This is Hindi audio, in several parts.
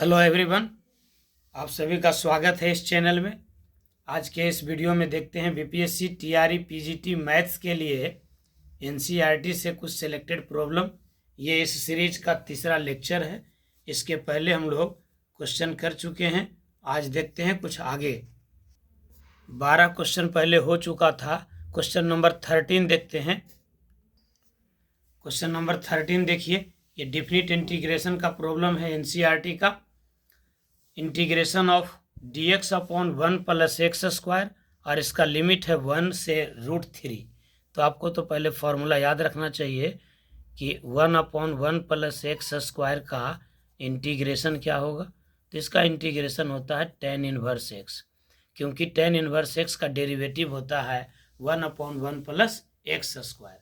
हेलो एवरीवन, आप सभी का स्वागत है इस चैनल में। आज के इस वीडियो में देखते हैं बीपीएससी टीआरई पीजीटी मैथ्स के लिए एनसीईआरटी से कुछ सिलेक्टेड प्रॉब्लम। ये इस सीरीज का तीसरा लेक्चर है। इसके पहले हम लोग क्वेश्चन कर चुके हैं। आज देखते हैं कुछ आगे। 12 क्वेश्चन पहले हो चुका था। क्वेश्चन नंबर 13 देखते हैं। क्वेश्चन नंबर 13 देखिए, ये डिफिनिट इंटीग्रेशन का प्रॉब्लम है एनसीईआरटी का। Integration of dx upon 1 plus x square, और इसका लिमिट है 1 से √3। तो आपको तो पहले फॉर्मूला याद रखना चाहिए कि 1 अपॉन 1 प्लस एक्स स्क्वायर का इंटीग्रेशन क्या होगा। तो इसका इंटीग्रेशन होता है tan इनवर्स x, क्योंकि tan इनवर्स x का डेरिवेटिव होता है 1 अपॉन 1 प्लस एक्स स्क्वायर।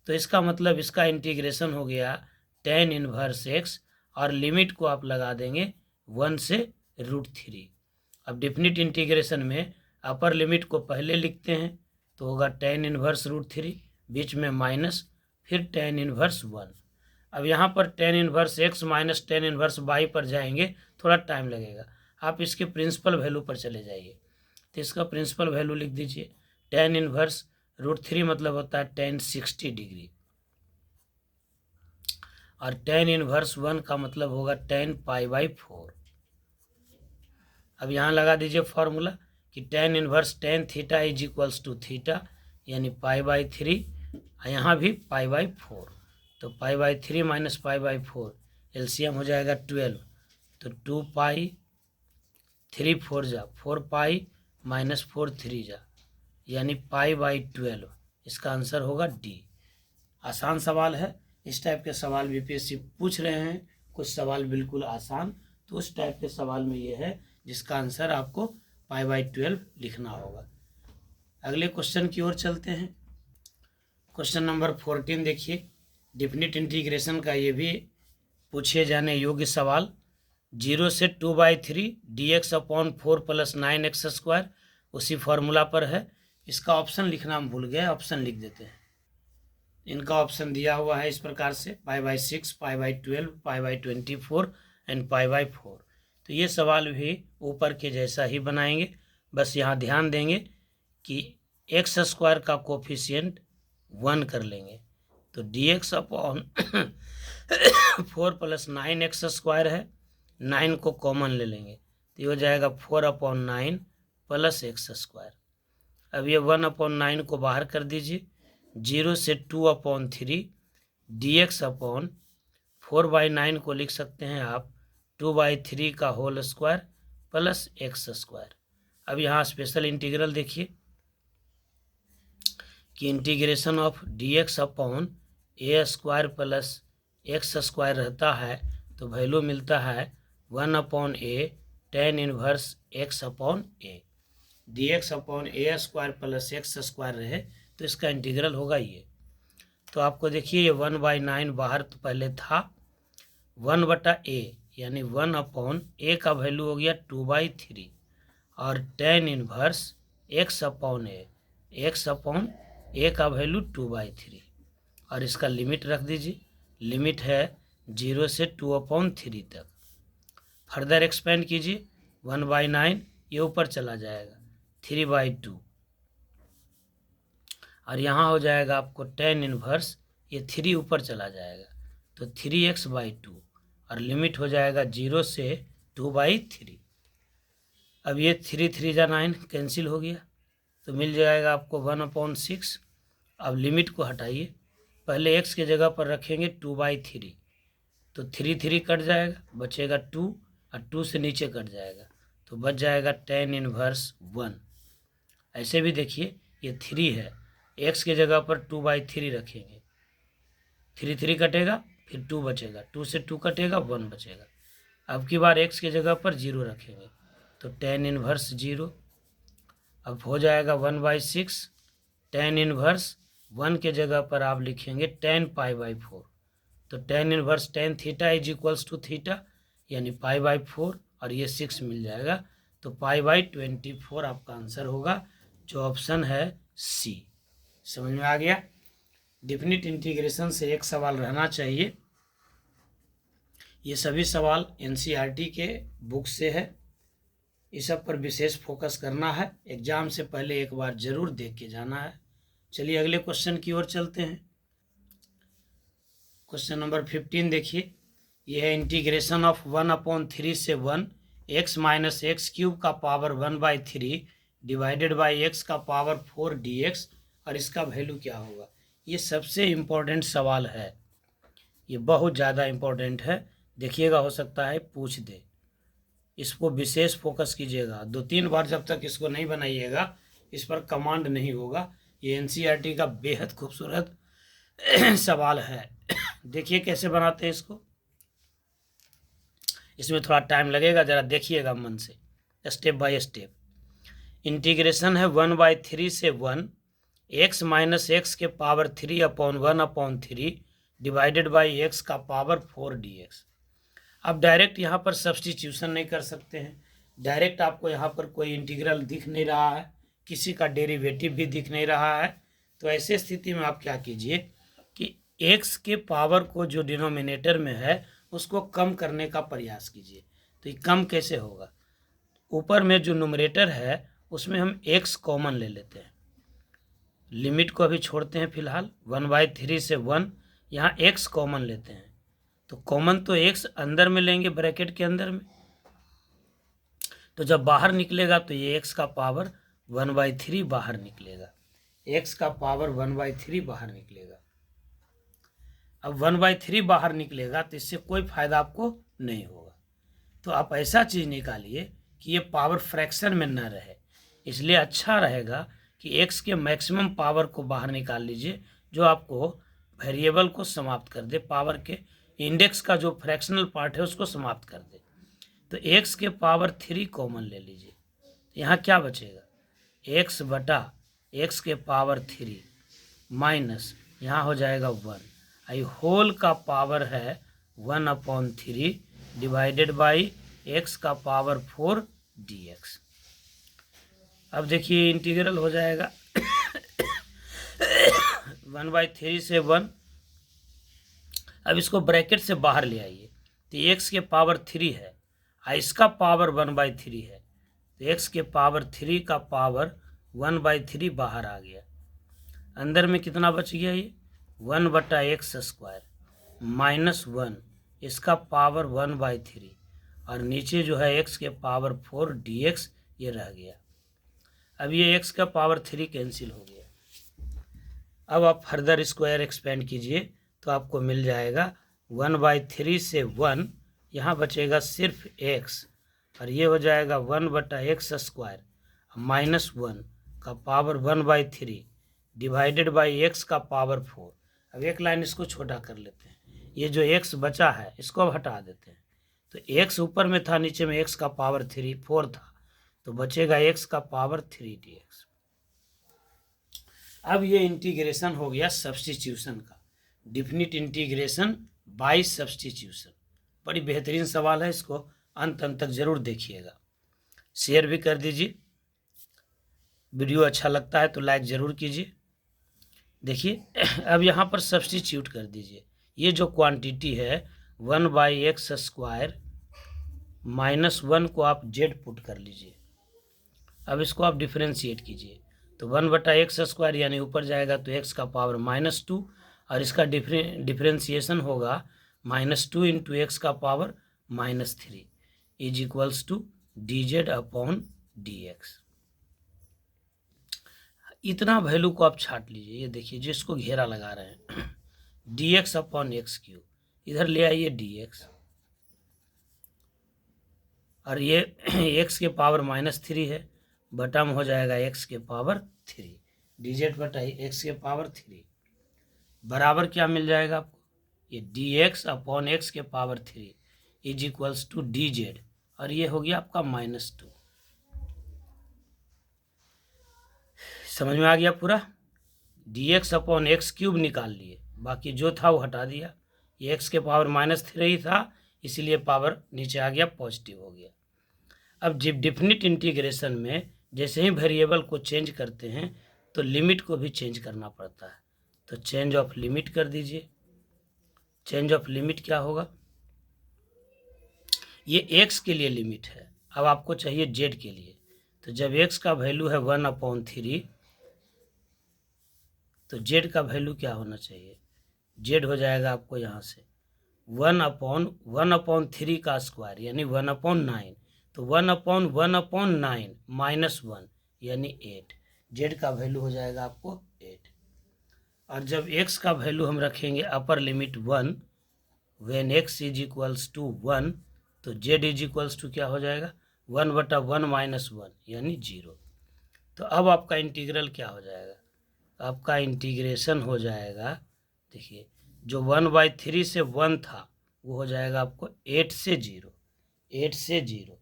तो इसका मतलब इसका इंटीग्रेशन हो गया tan इनवर्स x, और लिमिट को आप लगा देंगे 1 से √3। अब डिफिनिट इंटीग्रेशन में अपर लिमिट को पहले लिखते हैं, तो होगा tan इनवर्स √3, बीच में माइनस, फिर tan इनवर्स 1। अब यहाँ पर tan inverse x minus tan inverse y पर जाएंगे, थोड़ा टाइम लगेगा। आप इसके प्रिंसिपल वैल्यू पर चले जाइए। तो इसका प्रिंसिपल वैल्यू लिख दीजिए। tan इनवर्स √3 मतलब होता है tan 60 डिग्री, और tan इनवर्स 1 का मतलब होगा tan π/4। अब यहाँ लगा दीजिए फॉर्मूला कि tan inverse tan theta is equals to theta, यानी π/3, यहाँ भी π/4। तो π/3 माइनस π/4 एलसीएम हो जाएगा 12। तो 2 पाई 3 4 जा 4 पाई माइनस 4 3 जा, यानी π/12। इसका आंसर होगा डी। आसान सवाल है। इस टाइप के सवाल बीपीएससी पूछ रहे हैं, कुछ सवाल बिल्कुल आसान। तो उस टाइप के सवाल में ये है जिसका आंसर आपको π/12 लिखना होगा। अगले क्वेश्चन की ओर चलते हैं। क्वेश्चन नंबर 14 देखिए, डिफिनिट इंटीग्रेशन का ये भी पूछे जाने योग्य सवाल। 0 से 2/3 dx upon 4 plus 9x square, उसी फॉर्मूला पर है। इसका ऑप्शन लिखना हम भूल गए, ऑप्शन लिख देते हैं। इनका ऑप्शन दिया हुआ है इस प्रकार से: π/6, π/12, π/24 एंड π/4। तो ये सवाल भी ऊपर के जैसा ही बनाएंगे, बस यहाँ ध्यान देंगे कि एक्स स्क्वायर का कोफिशिएंट 1 कर लेंगे। तो dx upon 4 plus 9x square है, 9 को कॉमन ले लेंगे, तो ये हो जाएगा 4 अपॉन 9 प्लस एक्स स्क्वायर। अब ये 1 अपॉन 9 को बाहर कर दीजिए। 0 से 2/3 dx अपॉन 4/9 को लिख सकते हैं आप 2/3 का whole square plus x square. अब यहाँ स्पेशल इंटीग्रल देखिए कि integration of dx upon a square plus x square रहता है, तो वैल्यू मिलता है 1 upon a tan inverse x upon a. dx upon a square plus x square रहे तो इसका इंटीग्रल होगा ये। तो आपको देखिए ये 1/9 बाहर तो पहले था, 1/a यानी 1 अपॉन ए का वैल्यू हो गया 2/3, और tan इनवर्स x अपॉन ए, x अपॉन ए का वैल्यू 2/3, और इसका लिमिट रख दीजिए। लिमिट है 0 से 2/3 तक। फर्दर एक्सपेंड कीजिए, 1/9 ये ऊपर चला जाएगा 3/2, और यहाँ हो जाएगा आपको tan इनवर्स, ये 3 ऊपर चला जाएगा तो 3x/2, और लिमिट हो जाएगा 0 से 2/3। अब ये 3 3 जा 9 कैंसिल हो गया, तो मिल जाएगा आपको 1/6। अब लिमिट को हटाइए, पहले x के जगह पर रखेंगे 2/3, तो 3 3 कट जाएगा, बचेगा 2, और 2 से नीचे कट जाएगा तो बच जाएगा tan इनवर्स 1। ऐसे भी देखिए ये 3 है, x के जगह पर 2/3 रखेंगे, 3 3 कटेगा, फिर 2 बचेगा, 2 से 2 कटेगा, 1 बचेगा। अब की बार x के जगह पर 0 रखेंगे तो tan इनवर्स 0। अब हो जाएगा 1/6, tan इनवर्स 1 के जगह पर आप लिखेंगे tan π/4, तो tan inverse tan theta is equals to theta, यानी π/4, और ये 6 मिल जाएगा, तो π/24 आपका आंसर होगा, जो ऑप्शन है सी। समझ में आ गया। डिफिनिट इंटीग्रेशन से एक सवाल रहना चाहिए, ये सभी सवाल एनसीईआरटी के बुक से है। इस सब पर विशेष फोकस करना है, एग्जाम से पहले एक बार जरूर देख के जाना है। चलिए अगले क्वेश्चन की ओर चलते हैं। क्वेश्चन नंबर 15 देखिए, यह है इंटीग्रेशन ऑफ 1/3 से 1 x माइनस एक्स क्यूब का पावर 1/3 डिवाइडेड बाई x का पावर 4 dx, और इसका वैल्यू क्या होगा। ये सबसे इम्पोर्टेंट सवाल है, ये बहुत ज़्यादा इम्पोर्टेंट है। देखिएगा, हो सकता है पूछ दे, इसको विशेष फोकस कीजिएगा। 2-3 बार जब तक इसको नहीं बनाइएगा, इस पर कमांड नहीं होगा। ये एनसीईआरटी का बेहद खूबसूरत सवाल है। देखिए कैसे बनाते हैं इसको, इसमें थोड़ा टाइम लगेगा, ज़रा देखिएगा मन से, स्टेप बाय स्टेप। इंटीग्रेशन है 1/3 से 1 x माइनस एक्स के पावर 3/1/3 डिवाइडेड बाई x का पावर 4 dx। अब डायरेक्ट यहाँ पर सब्स्टिट्यूशन नहीं कर सकते हैं। डायरेक्ट आपको यहाँ पर कोई इंटीग्रल दिख नहीं रहा है, किसी का डेरिवेटिव भी दिख नहीं रहा है। तो ऐसे स्थिति में आप क्या कीजिए कि x के पावर को जो डिनोमिनेटर में है उसको कम करने का प्रयास कीजिए। तो ये कम कैसे होगा, ऊपर में जो न्यूमरेटर है उसमें हम x कॉमन ले लेते हैं, लिमिट को अभी छोड़ते हैं फिलहाल। 1/3 से 1 यहाँ x कॉमन लेते हैं, तो कॉमन तो x अंदर में लेंगे ब्रैकेट के अंदर में, तो जब बाहर निकलेगा तो ये x का पावर 1/3 बाहर निकलेगा, x का पावर 1/3 बाहर निकलेगा। अब 1/3 बाहर निकलेगा तो इससे कोई फायदा आपको नहीं होगा। तो आप ऐसा चीज़ निकालिए कि ये पावर फ्रैक्शन में न रहे, इसलिए अच्छा रहेगा कि x के मैक्सिमम पावर को बाहर निकाल लीजिए, जो आपको वेरिएबल को समाप्त कर दे, पावर के इंडेक्स का जो फ्रैक्शनल पार्ट है उसको समाप्त कर दे। तो x के पावर 3 कॉमन ले लीजिए, यहाँ क्या बचेगा, x बटा x के पावर 3 माइनस यहाँ हो जाएगा 1, आई होल का पावर है 1/3 डिवाइडेड बाई x का पावर 4 dx। अब देखिए इंटीग्रल हो जाएगा 1/3 से 1। अब इसको ब्रैकेट से बाहर ले आइए, तो x के पावर 3 है, इसका पावर 1/3 है, तो x के पावर 3 का पावर 1/3 बाहर आ गया। अंदर में कितना बच गया, ये 1/x² माइनस 1, इसका पावर 1/3, और नीचे जो है x के पावर 4 dx ये रह गया। अब ये x का पावर 3 कैंसिल हो गया। अब आप फर्दर स्क्वायर एक्सपेंड कीजिए तो आपको मिल जाएगा 1/3 से 1, यहाँ बचेगा सिर्फ x, और ये हो जाएगा 1/x² माइनस 1 का पावर 1/3 डिवाइडेड बाई x का पावर 4। अब एक लाइन इसको छोटा कर लेते हैं, ये जो x बचा है इसको अब हटा देते हैं, तो x ऊपर में था, नीचे में x का पावर 4 था, तो बचेगा x का पावर 3 dx। अब ये इंटीग्रेशन हो गया सब्स्टिट्यूशन का, डिफिनिट इंटीग्रेशन बाय सब्स्टिट्यूशन। बड़ी बेहतरीन सवाल है, इसको अंत तक जरूर देखिएगा। शेयर भी कर दीजिए, वीडियो अच्छा लगता है तो लाइक ज़रूर कीजिए। देखिए अब यहाँ पर सब्स्टिट्यूट कर दीजिए, ये जो क्वांटिटी है 1/x² माइनस 1 को आप z पुट कर लीजिए। अब इसको आप डिफ्रेंशिएट कीजिए, तो 1/x² यानी ऊपर जाएगा तो x का पावर -2, और इसका डिफ्रेंशिएशन होगा -2 इंटू x का power -3 is equals to dz/dx। इतना वैल्यू को आप छाट लीजिए, ये देखिए जिसको घेरा लगा रहे हैं dx/x3, इधर ले आइए dx, और ये x के पावर -3 है, बटा में हो जाएगा x के पावर 3, dz/x के पावर 3 बराबर क्या मिल जाएगा आपको, ये dx/x के power 3 is equals to dz, और ये हो गया आपका -2। समझ में आ गया पूरा, dx/x³ निकाल लिए, बाकी जो था वो हटा दिया, ये x के पावर -3 था, इसीलिए पावर नीचे आ गया, पॉजिटिव हो गया। अब जब डिफिनिट इंटीग्रेशन में जैसे ही वेरिएबल को चेंज करते हैं तो लिमिट को भी चेंज करना पड़ता है, तो चेंज ऑफ लिमिट कर दीजिए। चेंज ऑफ लिमिट क्या होगा, ये एक्स के लिए लिमिट है, अब आपको चाहिए जेड के लिए। तो जब एक्स का वैल्यू है 1/3 तो जेड का वैल्यू क्या होना चाहिए? जेड हो जाएगा आपको यहाँ से 1/1/3 का स्क्वायर यानी 1/9, तो 1/1/9 -1 यानी 8। जेड का वैल्यू हो जाएगा आपको 8। और जब x का वैल्यू हम रखेंगे upper limit 1 when x is equals to 1 तो z इज इक्वल्स टू क्या हो जाएगा 1/1 -1 यानी 0। तो अब आपका इंटीग्रल क्या हो जाएगा? आपका इंटीग्रेशन हो जाएगा, देखिए जो 1/3 से 1 था वो हो जाएगा आपको 8 से 0, 8 से 0।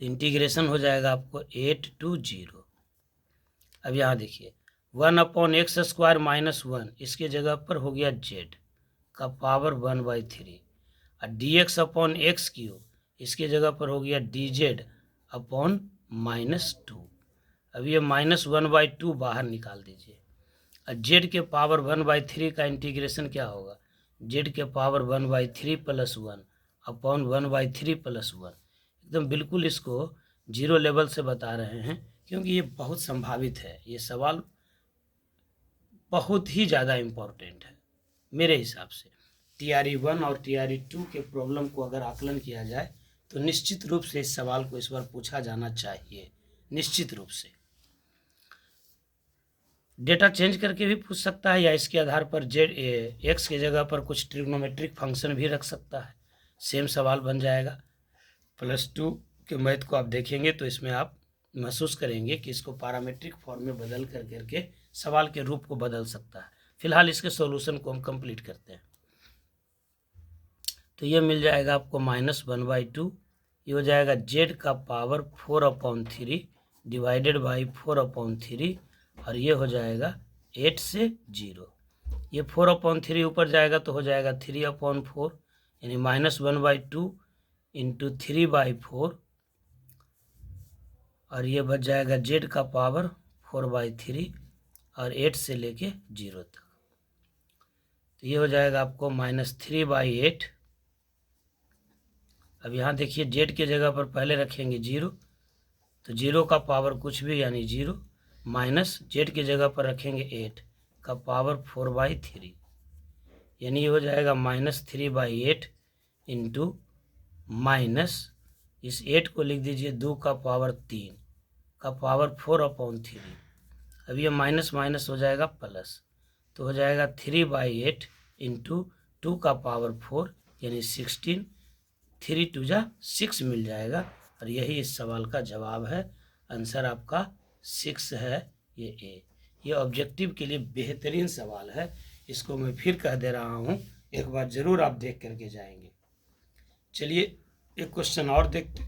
तो इंटीग्रेशन हो जाएगा आपको 8 to 0। अब यहाँ देखिए 1/x² -1 इसके जगह पर हो गया z का पावर 1/3 और dx/x³ इसके जगह पर हो गया dz/-2। अब ये -1/2 बाहर निकाल दीजिए और z के पावर 1/3 का इंटीग्रेशन क्या होगा? z के पावर 1/3 + 1/1/3 + 1। एकदम बिल्कुल इसको जीरो लेवल से बता रहे हैं क्योंकि ये बहुत संभावित है। ये सवाल बहुत ही ज़्यादा इम्पोर्टेंट है मेरे हिसाब से। TRE 1 और TRE 2 के प्रॉब्लम को अगर आकलन किया जाए तो निश्चित रूप से इस सवाल को इस बार पूछा जाना चाहिए, निश्चित रूप से। डेटा चेंज करके भी पूछ सकता है या इसके आधार पर x के जगह पर कुछ ट्रिग्नोमेट्रिक फंक्शन भी रख सकता है, सेम सवाल बन जाएगा। +2 के मैथ को आप देखेंगे तो इसमें आप महसूस करेंगे कि इसको पैरामीट्रिक फॉर्म में बदल करके सवाल के रूप को बदल सकता है। फिलहाल इसके सॉल्यूशन को हम कंप्लीट करते हैं। तो ये मिल जाएगा आपको -1/2, ये हो जाएगा z का पावर 4/3 डिवाइडेड बाई 4/3 और ये हो जाएगा 8 से 0। ये 4/3 ऊपर जाएगा तो हो जाएगा 3/4 यानी -1/2 इंटू 3/4 और ये बच जाएगा z का पावर 4/3 और 8 से लेके 0 तक। तो ये हो जाएगा आपको -3/8। अब यहाँ देखिए z के जगह पर पहले रखेंगे 0 तो 0 का पावर कुछ भी यानी 0 माइनस z के जगह पर रखेंगे 8 का पावर 4/3 यानी ये हो जाएगा -3/8 इंटू माइनस इस 8 को लिख दीजिए 2 का पावर 3 का पावर 4/3। अब ये माइनस माइनस हो जाएगा प्लस, तो हो जाएगा 3/8 इंटू 2 का पावर 4 यानी 16, 3 2 जा 6 मिल जाएगा और यही इस सवाल का जवाब है। आंसर आपका 6 है ये ए। ये ऑब्जेक्टिव के लिए बेहतरीन सवाल है, इसको मैं फिर कह दे रहा हूँ, एक बार ज़रूर आप देख करके जाएंगे। चलिए एक क्वेश्चन और देखते।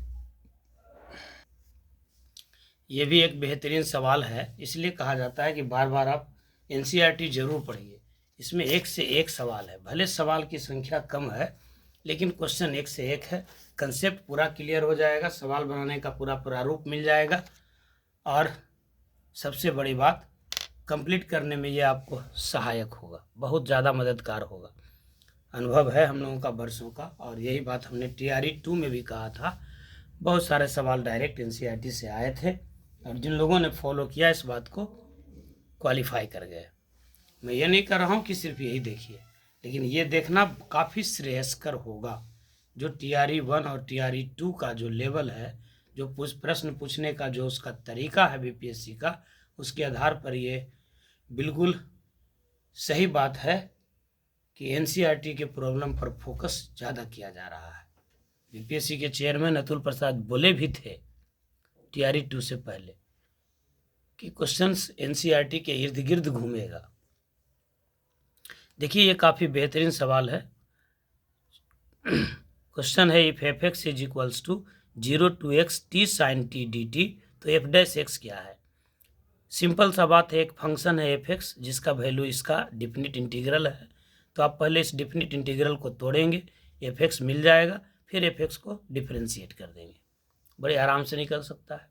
ये भी एक बेहतरीन सवाल है, इसलिए कहा जाता है कि बार बार आप NCERT जरूर पढ़िए। इसमें एक से एक सवाल है, भले सवाल की संख्या कम है लेकिन क्वेश्चन एक से एक है। कंसेप्ट पूरा क्लियर हो जाएगा, सवाल बनाने का पूरा प्रारूप मिल जाएगा और सबसे बड़ी बात कंप्लीट करने में ये आपको सहायक होगा, बहुत ज़्यादा मददगार होगा। अनुभव है हम लोगों का वर्षों का और यही बात हमने TRE 2 में भी कहा था। बहुत सारे सवाल डायरेक्ट NCERT से आए थे और जिन लोगों ने फॉलो किया इस बात को क्वालिफाई कर गए। मैं ये नहीं कर रहा हूँ कि सिर्फ यही देखिए, लेकिन ये देखना काफ़ी श्रेयस्कर होगा। जो TRE 1 और TRE 2 का जो लेवल है, जो प्रश्न पूछने का जो उसका तरीका है BPSC का, उसके आधार पर ये बिल्कुल सही बात है कि NCERT के प्रॉब्लम पर फोकस ज़्यादा किया जा रहा है। BPSC के चेयरमैन अतुल प्रसाद बोले भी थे TRE 2 से पहले कि क्वेश्चंस NCERT के इर्द गिर्द घूमेगा। देखिए ये काफ़ी बेहतरीन सवाल है। क्वेश्चन है if f(x) is equals to 0 to x t sin t dt तो f' क्या है? सिंपल सा बात है, एक फंक्शन है f(x) जिसका वैल्यू इसका डिफिनिट इंटीग्रल है। तो आप पहले इस डिफिनिट इंटीग्रल को तोड़ेंगे, f(x) मिल जाएगा, फिर f(x) को डिफ्रेंशिएट कर देंगे, बड़े आराम से निकल सकता है।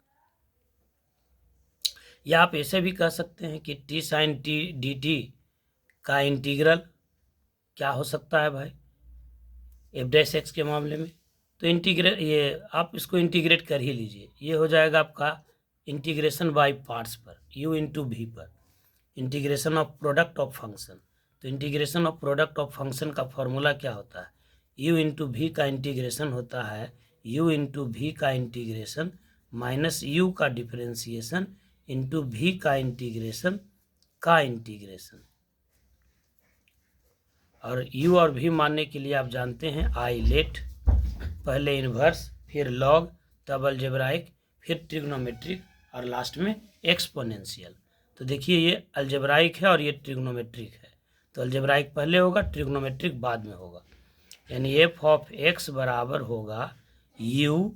या आप ऐसे भी कह सकते हैं कि t sin t dt का इंटीग्रल क्या हो सकता है भाई? एफ डैश एक्स के मामले में, तो ये आप इसको इंटीग्रेट कर ही लीजिए। ये हो जाएगा आपका इंटीग्रेशन बाय पार्ट्स पर, u इंटू वी पर, integration of product of function. तो integration of product of function का फॉर्मूला क्या होता है? u इंटू वी का इंटीग्रेशन होता है u इंटू वी का इंटीग्रेशन माइनस u का डिफरेंशिएशन इंटू वी का इंटीग्रेशन का इंटीग्रेशन। और u और v मानने के लिए आप जानते हैं आई लेट, पहले इन्वर्स, फिर लॉग, तब अलजेब्राइक, फिर ट्रिग्नोमेट्रिक और लास्ट में एक्सपोनेंशियल। तो देखिए ये अलजेब्राइक है और ये ट्रिग्नोमेट्रिक है, तो अलजेब्राइक पहले होगा, ट्रिग्नोमेट्रिक बाद में होगा। यानी एफ ऑफ एक्स बराबर होगा u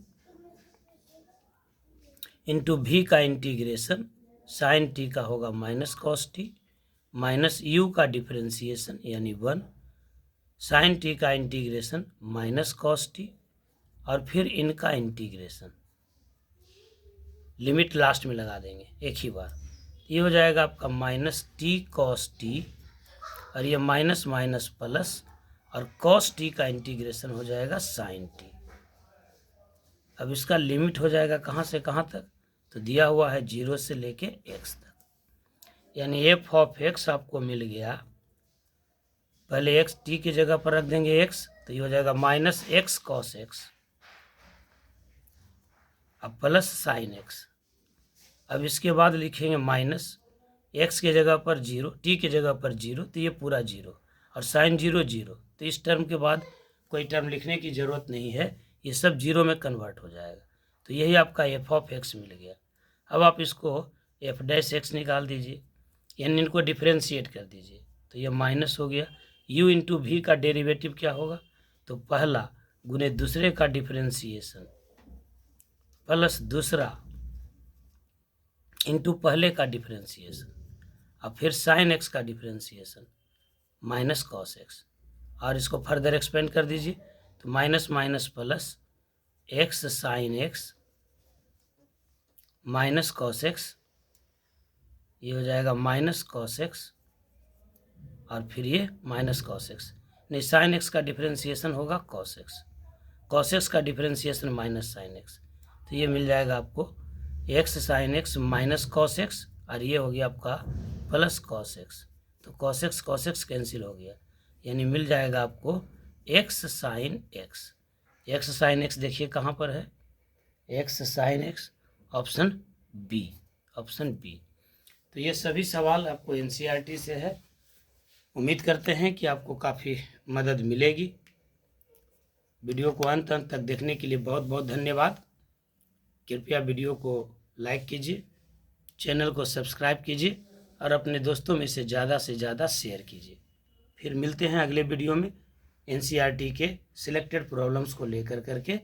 इंटू वी का इंटीग्रेशन साइन टी का होगा minus cos T minus you का डिफरेंशिएशन यानी 1 साइन टी का इंटीग्रेशन माइनस कॉस टी और फिर इनका इंटीग्रेशन, लिमिट लास्ट में लगा देंगे एक ही बार। ये हो जाएगा आपका माइनस टी कॉस टी और ये माइनस माइनस प्लस और कॉस टी का इंटीग्रेशन हो जाएगा साइन टी। अब इसका लिमिट हो जाएगा कहाँ से कहाँ तक? तो दिया हुआ है 0 से लेके x तक, यानी एफ ऑफ एक्स आपको मिल गया, पहले एक्स टी की जगह पर रख देंगे x, तो ये हो जाएगा माइनस एक्स कॉस एक्स अब प्लस साइन एक्स। अब इसके बाद लिखेंगे माइनस एक्स की जगह पर 0, टी की जगह पर 0, तो ये पूरा 0 और साइन 0 0, तो इस टर्म के बाद कोई टर्म लिखने की ज़रूरत नहीं है, ये सब 0 में कन्वर्ट हो जाएगा। तो यही आपका एफ ऑफ एक्स मिल गया। अब आप इसको एफ डैश एक्स निकाल दीजिए, यानी इनको डिफ्रेंशिएट कर दीजिए, तो ये माइनस हो गया। u इंटू वी का डेरिवेटिव क्या होगा? तो पहला गुने दूसरे का डिफ्रेंशिएशन प्लस दूसरा इंटू पहले का डिफ्रेंशिएशन और फिर साइन एक्स का डिफ्रेंशिएशन माइनस कॉस एक्स, और इसको फर्दर एक्सपेंड कर दीजिए, तो minus minus plus x sine x minus cos x, ये हो जाएगा माइनस कॉस एक्स और फिर ये माइनस कॉस एक्स, नहीं साइन एक्स का डिफरेंशिएशन होगा कॉस एक्स का डिफरेंशिएशन माइनस साइन एक्स, तो ये मिल जाएगा आपको x sine x minus cos x और ये हो गया आपका प्लस कॉस एक्स। तो कॉस एक्स कैंसिल हो गया, यानी मिल जाएगा आपको एक्स साइन एक्स देखिए कहाँ पर है, x sine x option B. तो ये सभी सवाल आपको एनसीईआरटी से है। उम्मीद करते हैं कि आपको काफ़ी मदद मिलेगी। वीडियो को अंत तक देखने के लिए बहुत बहुत धन्यवाद। कृपया वीडियो को लाइक कीजिए, चैनल को सब्सक्राइब कीजिए और अपने दोस्तों में से ज़्यादा शेयर कीजिए। फिर मिलते हैं अगले वीडियो में एनसीईआरटी के सिलेक्टेड प्रॉब्लम्स को लेकर करके।